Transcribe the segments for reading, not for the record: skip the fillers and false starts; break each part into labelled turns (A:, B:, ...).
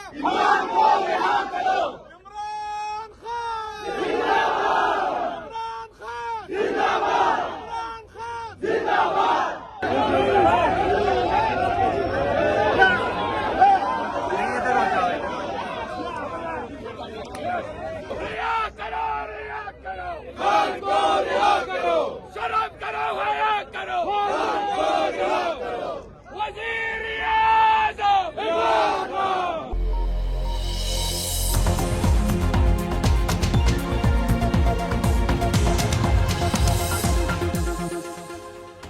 A: इमरान को रिहा करो। इमरान खान जिंदाबाद। इमरान खान जिंदाबाद। इमरान खान जिंदाबाद। रिहा करो, रिहा करो, खान को रिहा करो। शर्म करो, हया करो, खान को रिहा करो। वज़ीर-ए-आज़म इमरान खान।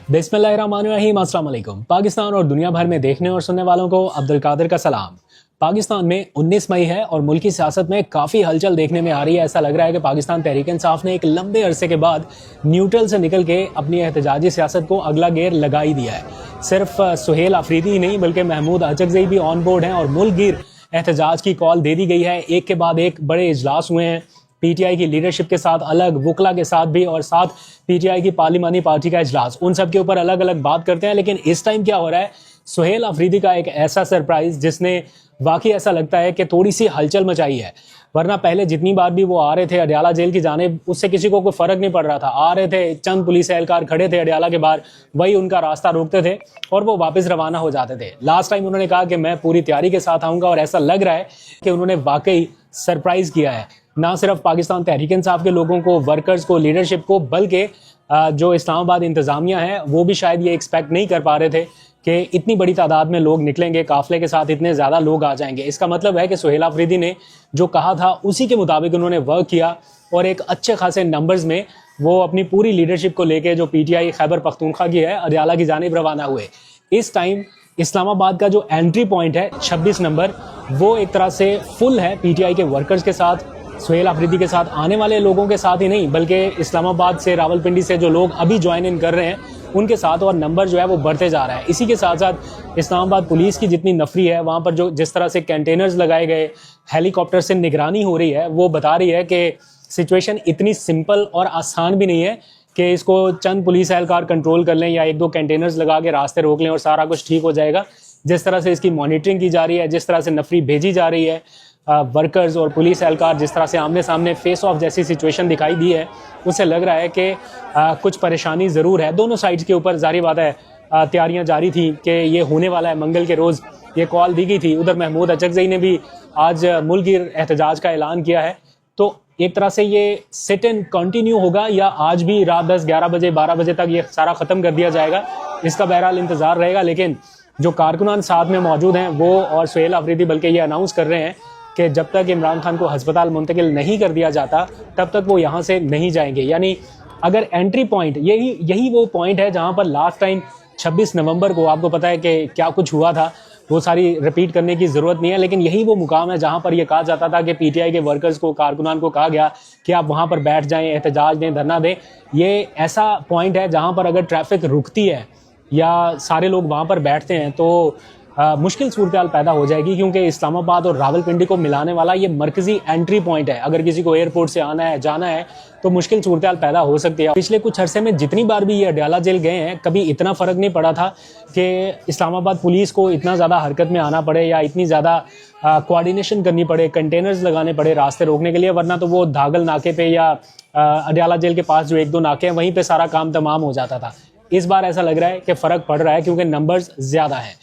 B: बिस्मिल्लाहिर्रहमानिर्रहीम, अस्सलाम वालेकुम। पाकिस्तान और दुनिया भर में देखने और सुनने वालों को अब्दुल कादिर का सलाम। पाकिस्तान में 19 मई है और मुल्की सियासत में काफ़ी हलचल देखने में आ रही है। ऐसा लग रहा है कि पाकिस्तान तहरीक इंसाफ ने एक लंबे अरसे के बाद न्यूट्रल से निकल के अपनी एहतजाजी सियासत को अगला गेयर लगा ही दिया है। सिर्फ सुहेल अफरीदी ही नहीं बल्कि महमूद अचकज़ई भी ऑन बोर्ड हैं और मुल्क गिर एहतजाज की कॉल दे दी गई है। एक के बाद एक बड़े इजलास हुए हैं, पीटीआई की लीडरशिप के साथ अलग, वकला के साथ भी, और साथ पीटीआई की पार्लिमानी पार्टी का इजलास। उन सब के ऊपर अलग अलग बात करते हैं। लेकिन इस टाइम क्या हो रहा है, सुहेल अफरीदी का एक ऐसा सरप्राइज जिसने वाकई ऐसा लगता है कि थोड़ी सी हलचल मचाई है। वरना पहले जितनी बार भी वो आ रहे थे अडियाला जेल की जानिब, उससे किसी को कोई फर्क नहीं पड़ रहा था। आ रहे थे, चंद पुलिस एहलकार खड़े थे अडियाला के बाहर, वही उनका रास्ता रोकते थे और वो वापस रवाना हो जाते थे। लास्ट टाइम उन्होंने कहा कि मैं पूरी तैयारी के साथ आऊँगा, और ऐसा लग रहा है कि उन्होंने वाकई सरप्राइज किया है, ना सिर्फ पाकिस्तान तहरीक इंसाफ के लोगों को, वर्कर्स को, लीडरशिप को, बल्कि जो इस्लामाबाद इंतज़ामिया है वो भी शायद ये एक्सपेक्ट नहीं कर पा रहे थे कि इतनी बड़ी तादाद में लोग निकलेंगे, काफिले के साथ इतने ज़्यादा लोग आ जाएंगे। इसका मतलब है कि सुहेल अफरीदी ने जो कहा था उसी के मुताबिक उन्होंने वर्क किया और एक अच्छे खासे नंबर्स में वो अपनी पूरी लीडरशिप को लेके जो पीटीआई खैबर पख्तूनख्वा की है अडियाला की जानिब रवाना हुए। इस टाइम इस्लामाबाद का जो एंट्री पॉइंट है 26 नंबर, वो एक तरह से फुल है पीटीआई के वर्कर्स के साथ, सुहेल अफरीदी के साथ आने वाले लोगों के साथ ही नहीं बल्कि इस्लामाबाद से, रावलपिंडी से जो लोग अभी ज्वाइन इन कर रहे हैं उनके साथ, और नंबर जो है वो बढ़ते जा रहा है। इसी के साथ साथ इस्लामाबाद पुलिस की जितनी नफरी है, वहाँ पर जो जिस तरह से कंटेनर्स लगाए गए, हेलीकॉप्टर से निगरानी हो रही है, वो बता रही है कि सिचुएशन इतनी सिंपल और आसान भी नहीं है कि इसको चंद पुलिस एहलकार कंट्रोल कर लें या एक दो कंटेनर्स लगा के रास्ते रोक लें और सारा कुछ ठीक हो जाएगा। जिस तरह से इसकी मॉनिटरिंग की जा रही है, जिस तरह से नफरी भेजी जा रही है, वर्कर्स और पुलिस एहलकार जिस तरह से आमने सामने फेस ऑफ जैसी सिचुएशन दिखाई दी है, उससे लग रहा है कि कुछ परेशानी ज़रूर है दोनों साइड्स के ऊपर। जारी बात है, तैयारियां जारी थी कि ये होने वाला है, मंगल के रोज़ ये कॉल दी गई थी। उधर महमूद अचकज़ई ने भी आज मुल्क गिर एहतजाज का ऐलान किया है। तो एक तरह से ये सिट एंड कंटिन्यू होगा या आज भी रात 10, 11 बजे, 12 बजे तक ये सारा ख़त्म कर दिया जाएगा, इसका बहरहाल इंतज़ार रहेगा। लेकिन जो कारकुनान साथ में मौजूद हैं वो और सुहेल अफरीदी बल्कि ये अनाउंस कर रहे हैं कि जब तक इमरान खान को हस्पताल मुंतकिल नहीं कर दिया जाता तब तक वो यहाँ से नहीं जाएंगे। यानी अगर एंट्री पॉइंट यही वो पॉइंट है जहाँ पर लास्ट टाइम 26 नवंबर को आपको पता है कि क्या कुछ हुआ था, वो सारी रिपीट करने की ज़रूरत नहीं है। लेकिन यही वो मुकाम है जहाँ पर यह कहा जाता था कि पीटीआई के वर्कर्स को, कारकुनान को कहा गया कि आप वहाँ पर बैठ जाएं, एहतजाज दें, धरना दें। ये ऐसा पॉइंट है जहाँ पर अगर ट्रैफिक रुकती है या सारे लोग वहाँ पर बैठते हैं तो मुश्किल सूरत हाल पैदा हो जाएगी, क्योंकि इस्लामाबाद और रावलपिंडी को मिलाने वाला ये मरकजी एंट्री पॉइंट है। अगर किसी को एयरपोर्ट से आना है, जाना है, तो मुश्किल सूरत हाल पैदा हो सकती है। पिछले कुछ अरसे में जितनी बार भी ये अडियाला जेल गए हैं, कभी इतना फ़र्क नहीं पड़ा था कि इस्लामाबाद पुलिस को इतना ज़्यादा हरकत में आना पड़े या इतनी ज़्यादा कोऑर्डिनेशन करनी पड़े, कंटेनर्स लगाने पड़े रास्ते रोकने के लिए। वरना तो वो धागल नाके पे या अडियाला जेल के पास जो एक दो नाके हैं वहीं पर सारा काम तमाम हो जाता था। इस बार ऐसा लग रहा है कि फ़र्क पड़ रहा है क्योंकि नंबर्स ज़्यादा हैं।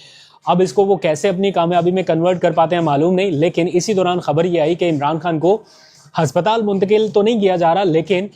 B: अब इसको वो कैसे अपनी कामयाबी में कन्वर्ट कर पाते हैं मालूम नहीं। लेकिन इसी दौरान खबर ये आई कि इमरान खान को हस्पताल मुंतकिल तो नहीं किया जा रहा, लेकिन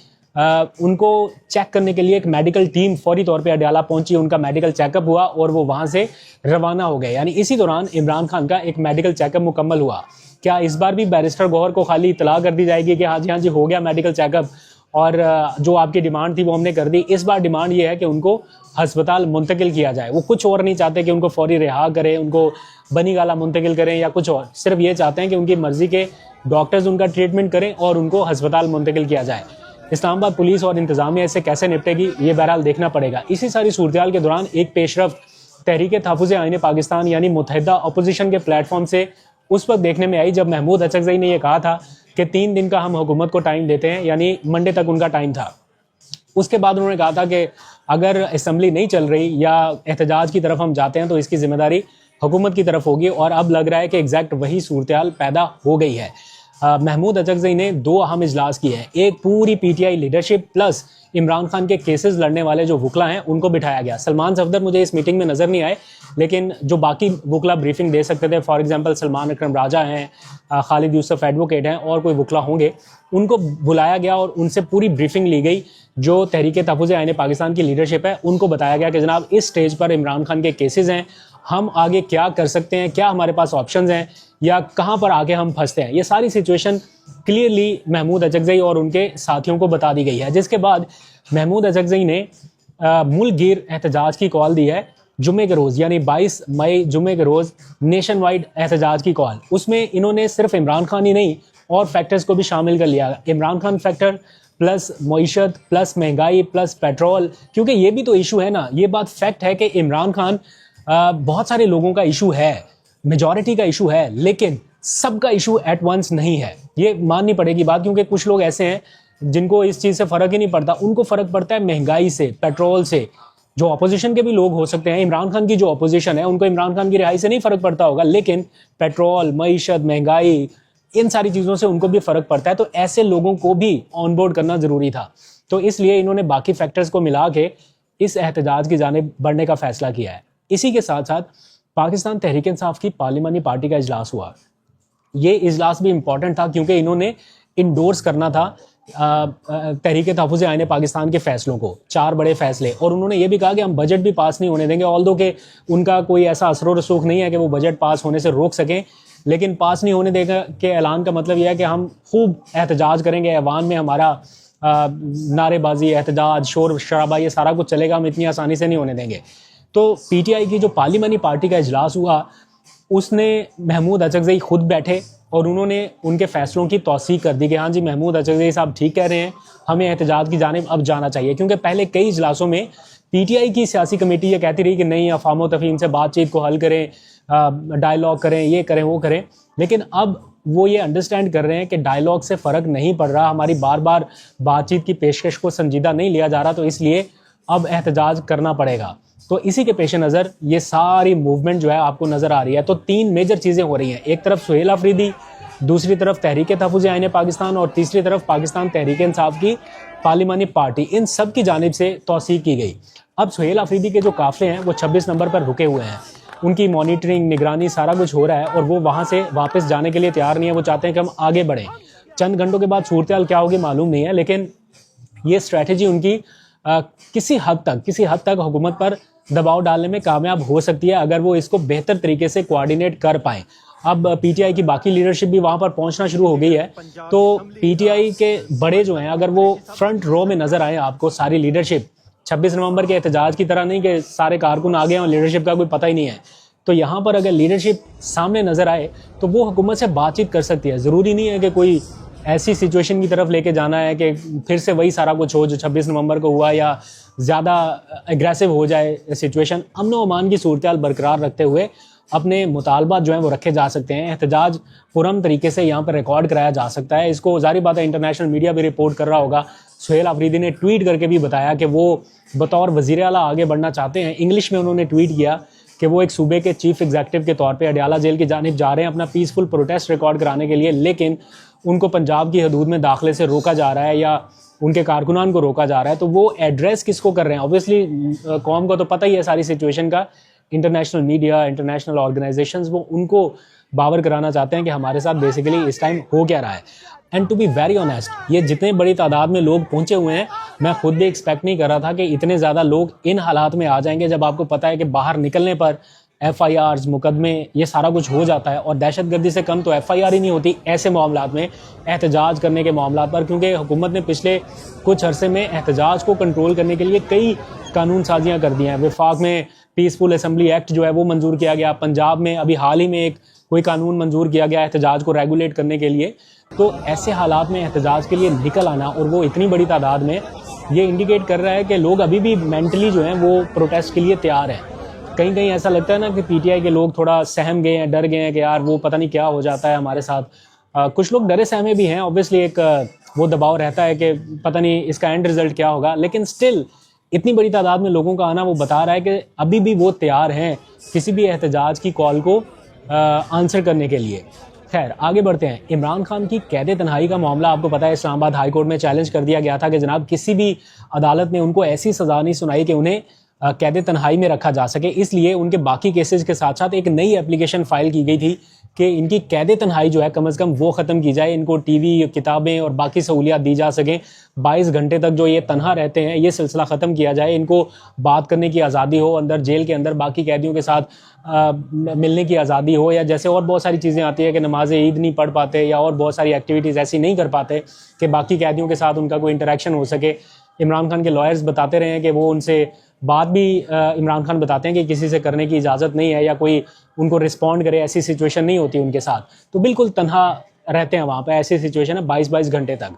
B: उनको चेक करने के लिए एक मेडिकल टीम फौरी तौर पे अडियाला पहुंची, उनका मेडिकल चेकअप हुआ और वो वहां से रवाना हो गए। यानी इसी दौरान इमरान खान का एक मेडिकल चेकअप मुकम्मल हुआ। क्या इस बार भी बैरिस्टर गौहर को खाली इतला कर दी जाएगी कि हाँ जी हो गया मेडिकल चेकअप और जो आपकी डिमांड थी वो हमने कर दी? इस बार डिमांड ये है कि उनको हस्पताल मुंतकिल किया जाए। वो कुछ और नहीं चाहते कि उनको फौरी रिहा करें, उनको बनी गाला मुंतकिल करें या कुछ और, सिर्फ ये चाहते हैं कि उनकी मर्जी के डॉक्टर्स उनका ट्रीटमेंट करें और उनको हस्पताल मुंतकिल किया जाए। इस्लामाबाद पुलिस और इंतजामिया इससे कैसे निपटेगी ये बहरहाल देखना पड़ेगा। इसी सारी सूरत के दौरान एक पेशरफ तहरीक तहफ़्फ़ुज़ आईन पाकिस्तान यानी मुत्तहिदा अपोजिशन के प्लेटफॉर्म से उस वक्त देखने में आई जब महमूद अचकज़ई ने यह कहा था कि 3 दिन का हम हुकूमत को टाइम देते हैं, यानी मंडे तक उनका टाइम था। उसके बाद उन्होंने कहा था कि अगर असम्बली नहीं चल रही या एहतजाज की तरफ हम जाते हैं तो इसकी जिम्मेदारी हुकूमत की तरफ होगी और अब लग रहा है कि एग्जैक्ट वही सूरत हाल पैदा हो गई है। महमूद अचकज़ई ने 2 अहम इजलास किए हैं, एक पूरी PTI leadership plus Imran Khan के केसेस लड़ने वाले जो वकला हैं उनको बिठाया गया। सलमान सफदर मुझे इस मीटिंग में नज़र नहीं आए, लेकिन जो बाकी वकला ब्रीफिंग दे सकते थे, फॉर एग्जांपल सलमान अकरम राजा हैं, खालिद यूसुफ एडवोकेट हैं और कोई वकला होंगे, उनको बुलाया गया और उनसे पूरी ब्रीफिंग ली गई। जो तहरीक तहफ़्फ़ुज़ आईन पाकिस्तान की लीडरशिप है उनको बताया गया कि जनाब इस स्टेज पर इमरान खान के केसेस हैं, हम आगे क्या कर सकते हैं, क्या हमारे पास ऑप्शंस हैं या कहाँ पर आके हम फंसते हैं। ये सारी सिचुएशन क्लियरली महमूद अचकज़ई और उनके साथियों को बता दी गई है, जिसके बाद महमूद अचकज़ई ने मुल्क गिर एहतजाज की कॉल दी है जुमे के रोज़, यानी 22 मई जुमे के रोज़ नेशन वाइड एहतजाज की कॉल। उसमें इन्होंने सिर्फ इमरान खान ही नहीं और फैक्टर्स को भी शामिल कर लिया। इमरान खान फैक्टर प्लस मईशत प्लस महंगाई प्लस पेट्रोल, क्योंकि ये भी तो इशू है ना। ये बात फैक्ट है कि इमरान खान बहुत सारे लोगों का इशू है, मेजॉरिटी का इशू है, लेकिन सबका इशू एट वंस नहीं है। ये माननी पड़ेगी बात, क्योंकि कुछ लोग ऐसे हैं जिनको इस चीज़ से फ़र्क ही नहीं पड़ता। उनको फ़र्क पड़ता है महंगाई से, पेट्रोल से। जो अपोजिशन के भी लोग हो सकते हैं, इमरान खान की जो अपोजिशन है उनको इमरान खान की रिहाई से नहीं फ़र्क पड़ता होगा, लेकिन पेट्रोल, मईशत, महंगाई, इन सारी चीज़ों से उनको भी फ़र्क पड़ता है। तो ऐसे लोगों को भी ऑन बोर्ड करना ज़रूरी था, तो इसलिए इन्होंने बाकी फैक्टर्स को मिला के इस एहतजाज की जानिब बढ़ने का फ़ैसला किया है। इसी के साथ साथ पाकिस्तान तहरीक इंसाफ की पार्लिमानी पार्टी का इजलास हुआ। ये इजलास भी इम्पॉर्टेंट था क्योंकि इन्होंने इंडोर्स करना था तहरीक तहफ़्फ़ुज़ आईन पाकिस्तान के फैसलों को, 4 बड़े फैसले। और उन्होंने ये भी कहा कि हम बजट भी पास नहीं होने देंगे, ऑल्दो के उनका कोई ऐसा असर रसूख नहीं है कि वो बजट पास होने से रोक सकें, लेकिन पास नहीं होने देगा के ऐलान का मतलब यह है कि हम खूब एहतजाज करेंगे, ऐवान में हमारा नारेबाजी, एहतजाज, शोर शराबा, ये सारा कुछ चलेगा, हम इतनी आसानी से नहीं होने देंगे। तो पीटीआई की जो पार्लिमानी पार्टी का इजलास हुआ, उसने महमूद अचकज़ई खुद बैठे और उन्होंने उनके फैसलों की तौसीक कर दी कि हाँ जी, महमूद अचकज़ई साहब ठीक कह रहे हैं, हमें एहतजाज की जानिब अब जाना चाहिए। क्योंकि पहले कई इजलासों में पीटीआई की सियासी कमेटी ये कहती रही कि नहीं, अफवाम तफहीम से बातचीत को हल करें, डायलॉग करें, ये करें वो करें, लेकिन अब वो ये अंडरस्टैंड कर रहे हैं कि डायलॉग से फ़र्क नहीं पड़ रहा, हमारी बार बार बातचीत की पेशकश को संजीदा नहीं लिया जा रहा, तो इसलिए अब एहतजाज करना पड़ेगा। तो इसी के पेश नज़र ये सारी मूवमेंट जो है आपको नज़र आ रही है। तो 3 मेजर चीज़ें हो रही हैं, एक तरफ सुहेल अफरीदी, दूसरी तरफ तहरीक तहफ़्फ़ुज़ आईन पाकिस्तान और तीसरी तरफ पाकिस्तान तहरीक इंसाफ की पार्लिमानी पार्टी। इन सब की जानिब से तौसीक की गई। अब सुहेल अफरीदी के जो काफ़िले हैं वो 26 नंबर पर रुके हुए हैं, उनकी मॉनिटरिंग, निगरानी, सारा कुछ हो रहा है और वो वहाँ से वापस जाने के लिए तैयार नहीं है। वो चाहते हैं कि हम आगे बढ़ें। चंद घंटों के बाद सूरत हाल क्या होगी मालूम नहीं है, लेकिन ये स्ट्रैटेजी उनकी किसी हद तक हुकूमत पर दबाव डालने में कामयाब हो सकती है, अगर वो इसको बेहतर तरीके से कोऑर्डिनेट कर पाएँ। अब पीटीआई की बाकी लीडरशिप भी वहाँ पर पहुँचना शुरू हो गई है, तो पीटीआई के बड़े जो हैं, अगर वो फ्रंट रो में नज़र आए आपको, सारी लीडरशिप 26 नवंबर के एहतजाज की तरह नहीं कि सारे कारकुन आ गए और लीडरशिप का कोई पता ही नहीं है, तो यहाँ पर अगर लीडरशिप सामने नज़र आए तो वो हुकूमत से बातचीत कर सकती है। ज़रूरी नहीं है कि कोई ऐसी सिचुएशन की तरफ लेके जाना है कि फिर से वही सारा कुछ हो जो 26 नवंबर को हुआ, या ज़्यादा एग्रेसिव हो जाए सिचुएशन। अमन व अमान की सूरत हाल बरकरार रखते हुए अपने मुतालबात जो हैं वो रखे जा सकते हैं। एहतजाज पुरअमन तरीके से यहाँ पर रिकॉर्ड कराया जा सकता है। इसको जारी बात है इंटरनेशनल मीडिया भी रिपोर्ट कर रहा होगा। सुहेल अफरीदी ने ट्वीट करके भी बताया कि वो बतौर वज़ीर आला आगे बढ़ना चाहते हैं। इंग्लिश में उन्होंने ट्वीट किया कि वो एक सूबे के चीफ एग्जीक्यूटिव के तौर पे अडयाला जेल की जानिब जा रहे हैं अपना पीसफुल प्रोटेस्ट रिकॉर्ड कराने के लिए, लेकिन उनको पंजाब की हदूद में दाखिले से रोका जा रहा है या उनके कारकुनान को रोका जा रहा है। तो वो एड्रेस किसको कर रहे हैं? ऑब्वियसली कौम को तो पता ही है सारी सिचुएशन का। इंटरनेशनल मीडिया, इंटरनेशनल ऑर्गेनाइजेशंस वो उनको बावर कराना चाहते हैं कि हमारे साथ बेसिकली इस टाइम हो क्या रहा है। And to be very honest, ये जितने बड़ी तादाद में लोग पहुंचे हुए हैं, मैं खुद भी एक्सपेक्ट नहीं कर रहा था कि इतने ज़्यादा लोग इन हालात में आ जाएंगे, जब आपको पता है कि बाहर निकलने पर FIRs, मुकदमे, ये सारा कुछ हो जाता है। और दहशतगर्दी से कम तो FIR ही नहीं होती ऐसे मामलात में, एहतजाज करने के मामलात पर, क्योंकि हुकूमत ने पिछले कुछ अरसे में एहतजाज को कंट्रोल करने के लिए कई कानून साजियाँ कर दी हैं। वफाक में पीसफुल असम्बली एक्ट जो है वो मंजूर किया गया। पंजाब में अभी हाल ही में एक कोई कानून मंजूर किया गया एहतजाज को रेगुलेट करने के लिए। तो ऐसे हालात में एहतजाज के लिए निकल आना, और वो इतनी बड़ी तादाद में, ये इंडिकेट कर रहा है कि लोग अभी भी मेंटली जो हैं वो प्रोटेस्ट के लिए तैयार हैं। कहीं कहीं ऐसा लगता है ना कि पीटीआई के लोग थोड़ा सहम गए हैं, डर गए हैं कि यार वो पता नहीं क्या हो जाता है हमारे साथ। कुछ लोग डरे सहमे भी हैं। ऑब्वियसली एक वो दबाव रहता है कि पता नहीं इसका एंड रिजल्ट क्या होगा, लेकिन स्टिल इतनी बड़ी तादाद में लोगों का आना वो बता रहा है कि अभी भी वो तैयार हैं किसी भी एहतजाज की कॉल को आंसर करने के लिए। खैर आगे बढ़ते हैं। इमरान खान की कैद तन्हाई का मामला आपको पता है इस्लामाबाद हाई कोर्ट में चैलेंज कर दिया गया था कि जनाब किसी भी अदालत ने उनको ऐसी सज़ा नहीं सुनाई कि उन्हें कैद तन्हाई में रखा जा सके, इसलिए उनके बाकी केसेस के साथ साथ एक नई एप्लीकेशन फाइल की गई थी कि इनकी कैद तन्हाई जो है कम से कम वो ख़त्म की जाए, इनको टीवी, किताबें और बाकी सहूलियात दी जा सकें। 22 घंटे तक जो ये तनहा रहते हैं ये सिलसिला ख़त्म किया जाए, इनको बात करने की आज़ादी हो, अंदर जेल के अंदर बाकी कैदियों के साथ मिलने की आज़ादी हो, या जैसे और बहुत सारी चीज़ें आती है कि नमाज ईद नहीं पढ़ पाते या और बहुत सारी एक्टिविटीज़ ऐसी नहीं कर पाते कि बाकी कैदियों के साथ उनका कोई इंटरेक्शन हो सके। इमरान खान के लॉयर्स बताते रहे हैं कि वो उनसे बात भी इमरान खान बताते हैं कि किसी से करने की इजाज़त नहीं है या कोई उनको रिस्पॉन्ड करे, ऐसी सिचुएशन नहीं होती उनके साथ, तो बिल्कुल तन्हा रहते हैं वहाँ पर। ऐसी सिचुएशन है 22-22 घंटे तक।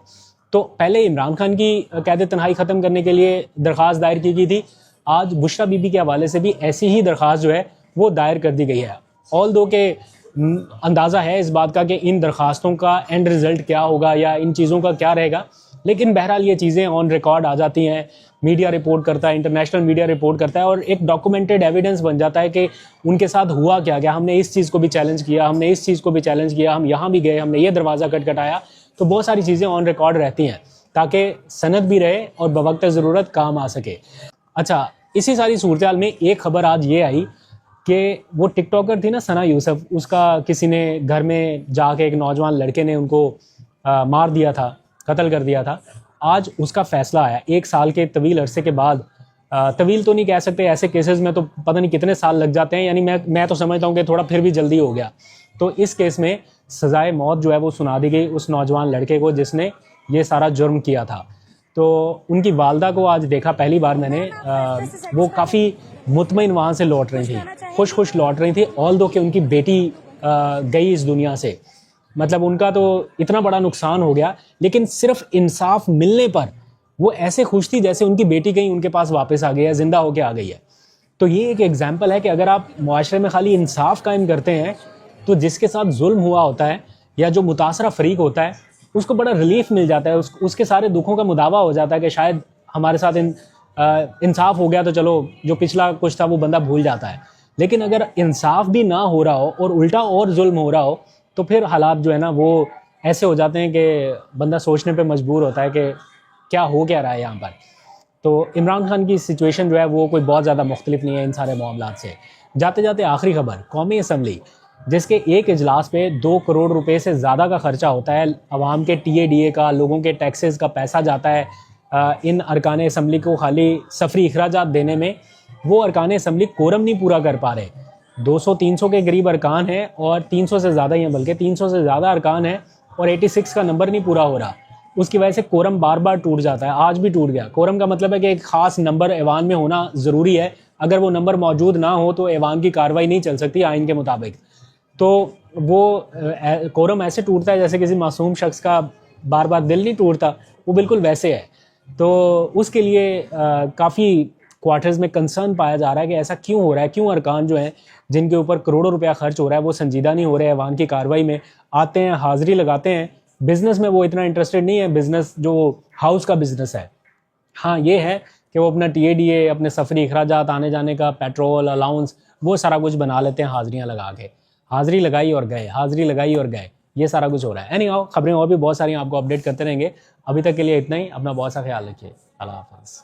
B: तो पहले इमरान खान की कैद तन्हाई ख़त्म करने के लिए दरख्वास्त दायर की गई थी, आज बुशरा बीबी के हवाले से भी ऐसी ही दरख्वास्त जो है वो दायर कर दी गई है। ऑल दो के अंदाज़ा है इस बात का कि इन दरख्वास्तों का एंड रिज़ल्ट क्या होगा या इन चीज़ों का क्या रहेगा, लेकिन बहरहाल ये चीज़ें ऑन रिकॉर्ड आ जाती हैं, मीडिया रिपोर्ट करता है, इंटरनेशनल मीडिया रिपोर्ट करता है और एक डॉक्यूमेंटेड एविडेंस बन जाता है कि उनके साथ हुआ क्या क्या, हमने इस चीज़ को भी चैलेंज किया, हमने इस चीज़ को भी चैलेंज किया, हम यहाँ भी गए, हमने ये दरवाज़ा खटखटाया। तो बहुत सारी चीज़ें ऑन रिकॉर्ड रहती हैं ताकि सनद भी रहे और बवक्त ज़रूरत काम आ सके। अच्छा, इसी सारी सूरत हाल में एक खबर आज ये आई कि वो टिकटॉकर थी ना सना यूसुफ, उसका किसी ने घर में जाके एक नौजवान लड़के ने उनको मार दिया था, कत्ल कर दिया था। आज उसका फैसला आया 1 साल के तवील अरसे के बाद। तवील तो नहीं कह सकते, ऐसे केसेस में तो पता नहीं कितने साल लग जाते हैं, यानी मैं तो समझता हूँ कि थोड़ा फिर भी जल्दी हो गया। तो इस केस में सज़ाए मौत जो है वो सुना दी गई उस नौजवान लड़के को जिसने ये सारा जुर्म किया था। तो उनकी वालदा को आज देखा पहली बार मैंने, वो काफ़ी मुतमईन वहाँ से लौट रही थी, खुश लौट रही थी, ऑल दो कि उनकी बेटी गई इस दुनिया से। मतलब उनका तो इतना बड़ा नुकसान हो गया, लेकिन सिर्फ इंसाफ मिलने पर वो ऐसे खुश थी जैसे उनकी बेटी कहीं उनके पास वापस आ गई है, ज़िंदा होके आ गई है। तो ये एक एग्जाम्पल है कि अगर आप मुआशरे में खाली इंसाफ कायम करते हैं तो जिसके साथ जुल्म हुआ होता है या जो मुतासरा फरीक होता है उसको बड़ा रिलीफ मिल जाता है, उसके सारे दुखों का मुदावा हो जाता है कि शायद हमारे साथ इंसाफ हो गया तो चलो जो पिछला कुछ था वो बंदा भूल जाता है। लेकिन अगर इंसाफ भी ना हो रहा हो और उल्टा और जुल्म हो रहा हो तो फिर हालात जो है ना वो ऐसे हो जाते हैं कि बंदा सोचने पे मजबूर होता है कि क्या हो क्या रहा है यहाँ पर। तो इमरान खान की सिचुएशन जो है वो कोई बहुत ज़्यादा मुख्तलिफ नहीं है इन सारे मामलात से। जाते जाते आखिरी खबर, कौमी असम्बली जिसके एक इजलास पे 2 करोड़ रुपए से ज़्यादा का खर्चा होता है, अवाम के TADA का, लोगों के टैक्सेस का पैसा जाता है इन अरकान असम्बली को खाली सफरी अखराजात देने में। वो अरकान असम्बली कोरम नहीं पूरा कर पा रहे, 200-300 के करीब अरकान हैं और 300 से ज़्यादा ही हैं, बल्कि 300 से ज़्यादा अरकान हैं और 86 का नंबर नहीं पूरा हो रहा। उसकी वजह से कोरम बार बार टूट जाता है, आज भी टूट गया। कोरम का मतलब है कि एक ख़ास नंबर ऐवान में होना ज़रूरी है, अगर वो नंबर मौजूद ना हो तो ऐवान की कार्रवाई नहीं चल सकती आइन के मुताबिक। तो वो कोरम ऐसे टूटता है जैसे किसी मासूम शख्स का बार बार दिल नहीं टूटता, वो बिल्कुल वैसे है। तो उसके लिए काफ़ी क्वार्टर्स में कंसर्न पाया जा रहा है कि ऐसा क्यों हो रहा है, क्यों अरकान जो हैं जिनके ऊपर करोड़ों रुपया खर्च हो रहा है वो संजीदा नहीं हो रहे हैं ऐवान की कार्रवाई में, आते हैं हाज़िरी लगाते हैं। बिज़नेस में वो इतना इंटरेस्टेड नहीं है, बिज़नेस जो हाउस का बिज़नेस है। हाँ ये है कि वो अपना TADA, अपने सफरी अखराजात, आने जाने का पेट्रोल अलाउंस, वो सारा कुछ बना लेते हैं हाज़िरियाँ लगा के। हाज़िरी लगाई और गए, हाज़िरी लगाई और गए, ये सारा कुछ हो रहा है। एनीहाउ खबरें और भी बहुत सारी आपको अपडेट करते रहेंगे। अभी तक के लिए इतना ही, अपना बहुत सा ख्याल रखिए। अल्लाह हाफ़िज़।